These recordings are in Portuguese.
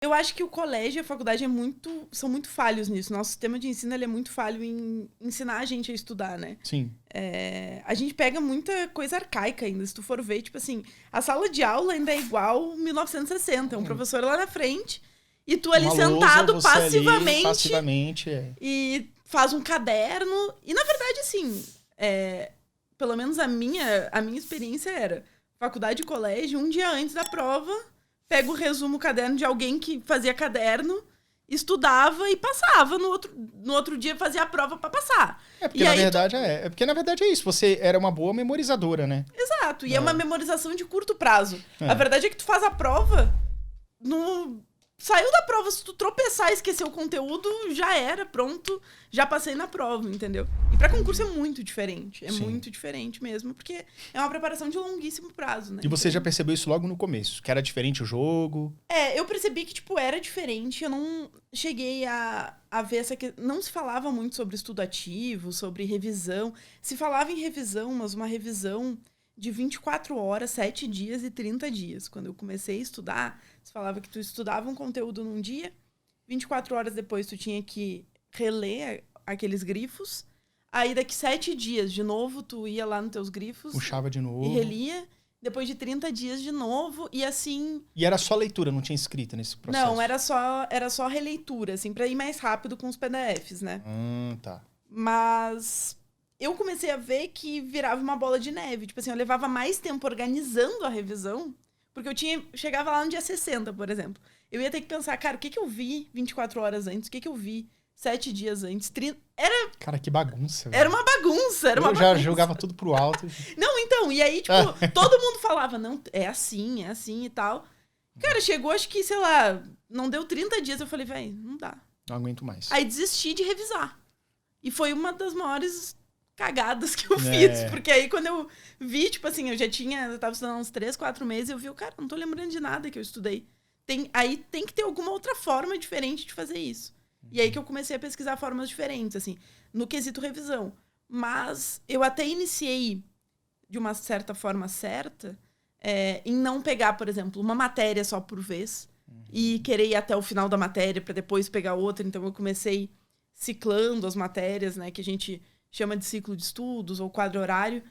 Eu acho que o colégio e a faculdade são muito falhos nisso. Nosso sistema de ensino ele é muito falho em ensinar a gente a estudar, né? Sim. A gente pega muita coisa arcaica ainda. Se tu for ver, tipo assim, a sala de aula ainda é igual 1960. Um professor lá na frente e tu ali sentado passivamente e faz um caderno. E, na verdade, assim, pelo menos a minha experiência era faculdade e colégio, um dia antes da prova... Pega o resumo, o caderno de alguém que fazia caderno, estudava e passava. No outro dia fazia a prova pra passar. Porque, na verdade, é isso. Você era uma boa memorizadora, né? Exato. E é uma memorização de curto prazo. A verdade é que tu faz a prova... Saiu da prova, se tu tropeçar e esquecer o conteúdo, já era, pronto, já passei na prova, entendeu? E pra concurso é muito diferente, muito diferente mesmo, porque é uma preparação de longuíssimo prazo, né? E você já percebeu isso logo no começo, que era diferente o jogo? Eu percebi que, tipo, era diferente, eu não cheguei a ver essa questão, não se falava muito sobre estudo ativo, sobre revisão, se falava em revisão, mas uma revisão de 24 horas, 7 dias e 30 dias. Quando eu comecei a estudar, você falava que tu estudava um conteúdo num dia, 24 horas depois tu tinha que reler aqueles grifos, aí daqui 7 dias, de novo, tu ia lá nos teus grifos... Puxava de novo. E relia, depois de 30 dias de novo, e assim... E era só leitura, não tinha escrita nesse processo? Não, era só releitura, assim, pra ir mais rápido com os PDFs, né? Tá. Mas... eu comecei a ver que virava uma bola de neve. Tipo assim, eu levava mais tempo organizando a revisão, porque chegava lá no dia 60, por exemplo. Eu ia ter que pensar, cara, o que eu vi 24 horas antes? O que eu vi 7 dias antes? 30... Cara, que bagunça. Era uma bagunça, Eu já jogava tudo pro alto. Não, então, e aí, tipo, todo mundo falava, não, é assim e tal. Cara, chegou, acho que, sei lá, não deu 30 dias, eu falei, velho, não dá. Não aguento mais. Aí desisti de revisar. E foi uma das maiores... cagadas que eu fiz, porque aí quando eu vi, tipo assim, eu tava estudando uns 3, 4 meses, eu vi, cara, não tô lembrando de nada que eu estudei. Aí tem que ter alguma outra forma diferente de fazer isso. E aí que eu comecei a pesquisar formas diferentes, assim, no quesito revisão. Mas eu até iniciei de uma certa forma certa, em não pegar, por exemplo, uma matéria só por vez e querer ir até o final da matéria para depois pegar outra. Então eu comecei ciclando as matérias, né, que a gente chama de ciclo de estudos ou quadro horário,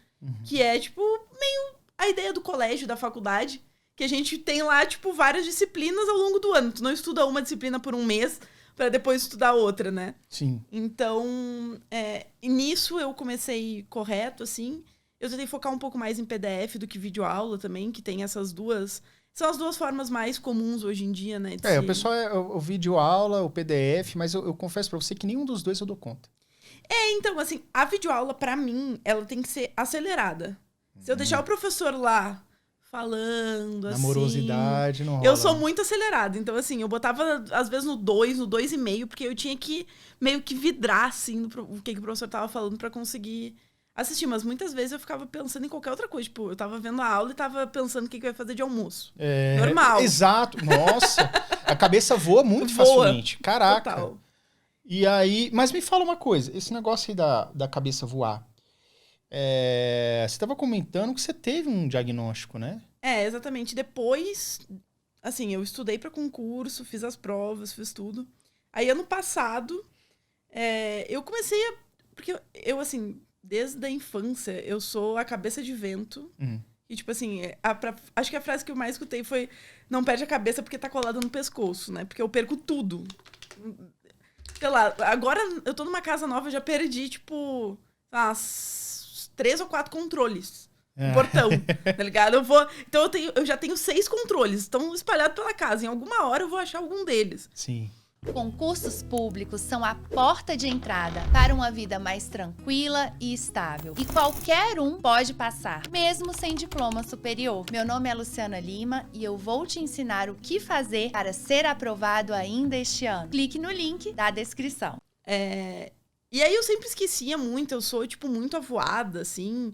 que é, tipo, meio a ideia do colégio, da faculdade, que a gente tem lá, tipo, várias disciplinas ao longo do ano. Tu não estuda uma disciplina por um mês para depois estudar outra, né? Sim. Então, nisso eu comecei correto, assim. Eu tentei focar um pouco mais em PDF do que videoaula também, que tem essas duas... São as duas formas mais comuns hoje em dia, né? O pessoal o videoaula, o PDF, mas eu confesso para você que nenhum dos dois eu dou conta. Então, assim, a videoaula, pra mim, ela tem que ser acelerada. Se eu deixar o professor lá falando, assim... Amorosidade, não rola. Eu sou muito acelerada. Então, assim, eu botava, às vezes, no 2,5, porque eu tinha que meio que vidrar, assim, o que o professor tava falando pra conseguir assistir. Mas muitas vezes eu ficava pensando em qualquer outra coisa. Tipo, eu tava vendo a aula e tava pensando o que eu ia fazer de almoço. Normal. Exato. Nossa, a cabeça voa muito facilmente. Caraca. Total. E aí, mas me fala uma coisa, esse negócio aí da cabeça voar, você estava comentando que você teve um diagnóstico, né? Exatamente. Depois, assim, eu estudei para concurso, fiz as provas, fiz tudo. Aí, ano passado, eu comecei a... Porque eu, assim, desde a infância, eu sou a cabeça de vento. E, tipo assim, acho que a frase que eu mais escutei foi: não perde a cabeça porque tá colada no pescoço, né? Porque eu perco tudo. Sei lá, agora eu tô numa casa nova, eu já perdi, tipo, 3 ou 4 controles no portão, tá ligado? Então eu já tenho 6 controles, estão espalhados pela casa. Em alguma hora eu vou achar algum deles. Sim. Concursos públicos são a porta de entrada para uma vida mais tranquila e estável. E qualquer um pode passar, mesmo sem diploma superior. Meu nome é Luciana Lima e eu vou te ensinar o que fazer para ser aprovado ainda este ano. Clique no link da descrição. E aí eu sempre esquecia muito, eu sou, tipo, muito avoada, assim.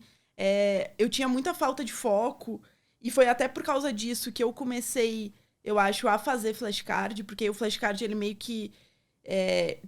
Eu tinha muita falta de foco e foi até por causa disso que eu comecei... eu acho, a fazer flashcard, porque o flashcard, ele meio que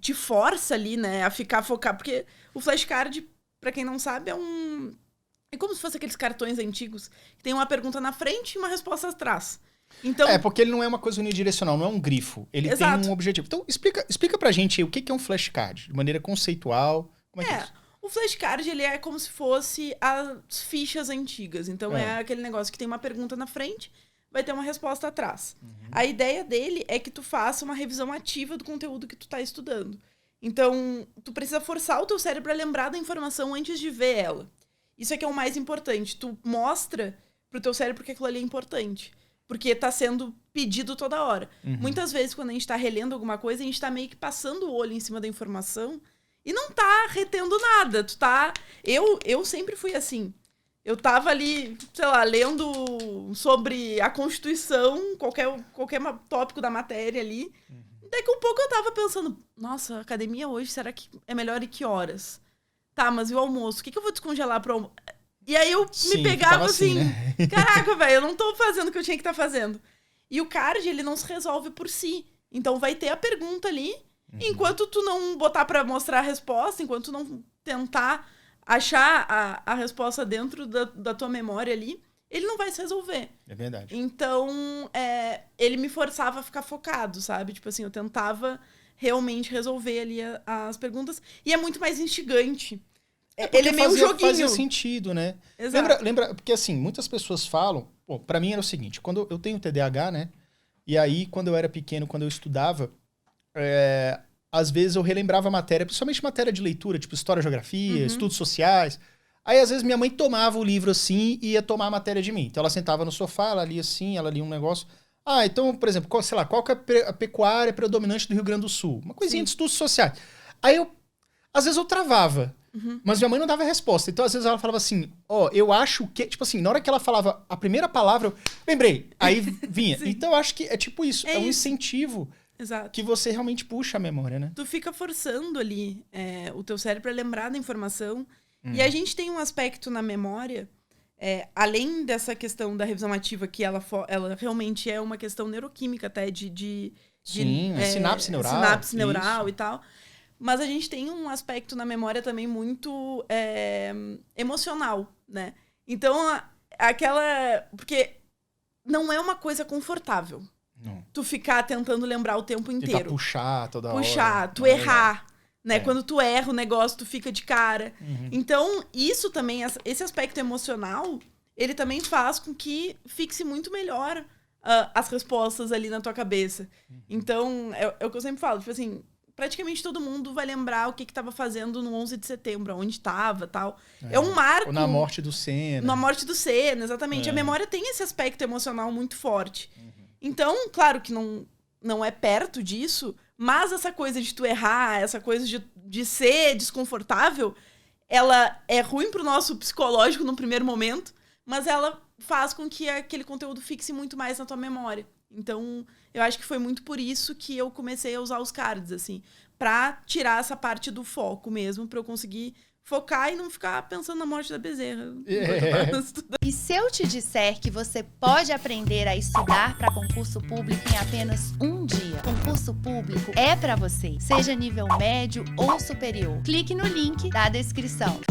te força ali, né, a ficar focado. Porque o flashcard, pra quem não sabe, é como se fosse aqueles cartões antigos, que tem uma pergunta na frente e uma resposta atrás. Então, porque ele não é uma coisa unidirecional, não é um grifo. Ele Exato. tem um objetivo. Então, explica pra gente aí o que é um flashcard, de maneira conceitual. Como é que é isso? O flashcard, ele é como se fosse as fichas antigas. Então, é aquele negócio que tem uma pergunta na frente, vai ter uma resposta atrás. A ideia dele é que tu faça uma revisão ativa do conteúdo que tu tá estudando. Então, tu precisa forçar o teu cérebro a lembrar da informação antes de ver ela. Isso é que é o mais importante. Tu mostra pro teu cérebro que aquilo ali é importante. Porque tá sendo pedido toda hora. Muitas vezes, quando a gente tá relendo alguma coisa, a gente tá meio que passando o olho em cima da informação e não tá retendo nada. Tu tá... Eu sempre fui assim. Eu tava ali, sei lá, lendo sobre a Constituição, qualquer tópico da matéria ali. Daqui a pouco eu tava pensando, nossa, a academia hoje, será que é melhor e que horas? Tá, mas e o almoço? O que eu vou descongelar pro almoço? E aí eu me pegava assim, né? Caraca, velho, eu não tô fazendo o que eu tinha que estar fazendo. E o card, ele não se resolve por si. Então vai ter a pergunta ali, enquanto tu não botar pra mostrar a resposta, enquanto tu não tentar achar a resposta dentro da tua memória ali, ele não vai se resolver. É verdade. Então, ele me forçava a ficar focado, sabe? Tipo assim, eu tentava realmente resolver ali as perguntas. E é muito mais instigante. Ele é meio joguinho. Fazia sentido, né? Exato. Lembra, porque assim, muitas pessoas falam... Pô, pra mim era o seguinte, quando eu tenho TDAH, né? E aí, quando eu era pequeno, quando eu estudava, às vezes eu relembrava a matéria, principalmente matéria de leitura, tipo história, geografia, estudos sociais. Aí, às vezes, minha mãe tomava o livro assim e ia tomar a matéria de mim. Então, ela sentava no sofá, ela lia assim, ela lia um negócio. Então, por exemplo, qual que é a pecuária predominante do Rio Grande do Sul? Uma coisinha de estudos sociais. Aí, às vezes, eu travava. Mas minha mãe não dava resposta. Então, às vezes, ela falava assim, eu acho que... Tipo assim, na hora que ela falava a primeira palavra, eu lembrei. Aí vinha. Então, eu acho que é tipo isso. É um incentivo que você realmente puxa a memória, né? Tu fica forçando ali o teu cérebro a lembrar da informação. E a gente tem um aspecto na memória, além dessa questão da revisão ativa, que ela realmente é uma questão neuroquímica até, sinapse neural. Sinapse neural e tal. Mas a gente tem um aspecto na memória também muito emocional, né? Então, porque não é uma coisa confortável. Não. Tu ficar tentando lembrar o tempo inteiro. Tentar puxar toda hora. Puxar, tu errar. Né? Quando tu erra o negócio, tu fica de cara. Então, isso também, esse aspecto emocional, ele também faz com que fixe muito melhor as respostas ali na tua cabeça. Então, é o que eu sempre falo, tipo assim, praticamente todo mundo vai lembrar o que estava fazendo no 11 de setembro, onde estava e tal. É um marco. Ou na morte do Senna. Na morte do Senna, exatamente. A memória tem esse aspecto emocional muito forte. Então, claro que não é perto disso, mas essa coisa de tu errar, essa coisa de ser desconfortável, ela é ruim pro nosso psicológico no primeiro momento, mas ela faz com que aquele conteúdo fixe muito mais na tua memória. Então, eu acho que foi muito por isso que eu comecei a usar os cards, assim, pra tirar essa parte do foco mesmo, pra eu conseguir focar e não ficar pensando na morte da Bezerra. E se eu te disser que você pode aprender a estudar para concurso público em apenas um dia? Concurso público é para você, seja nível médio ou superior. Clique no link da descrição.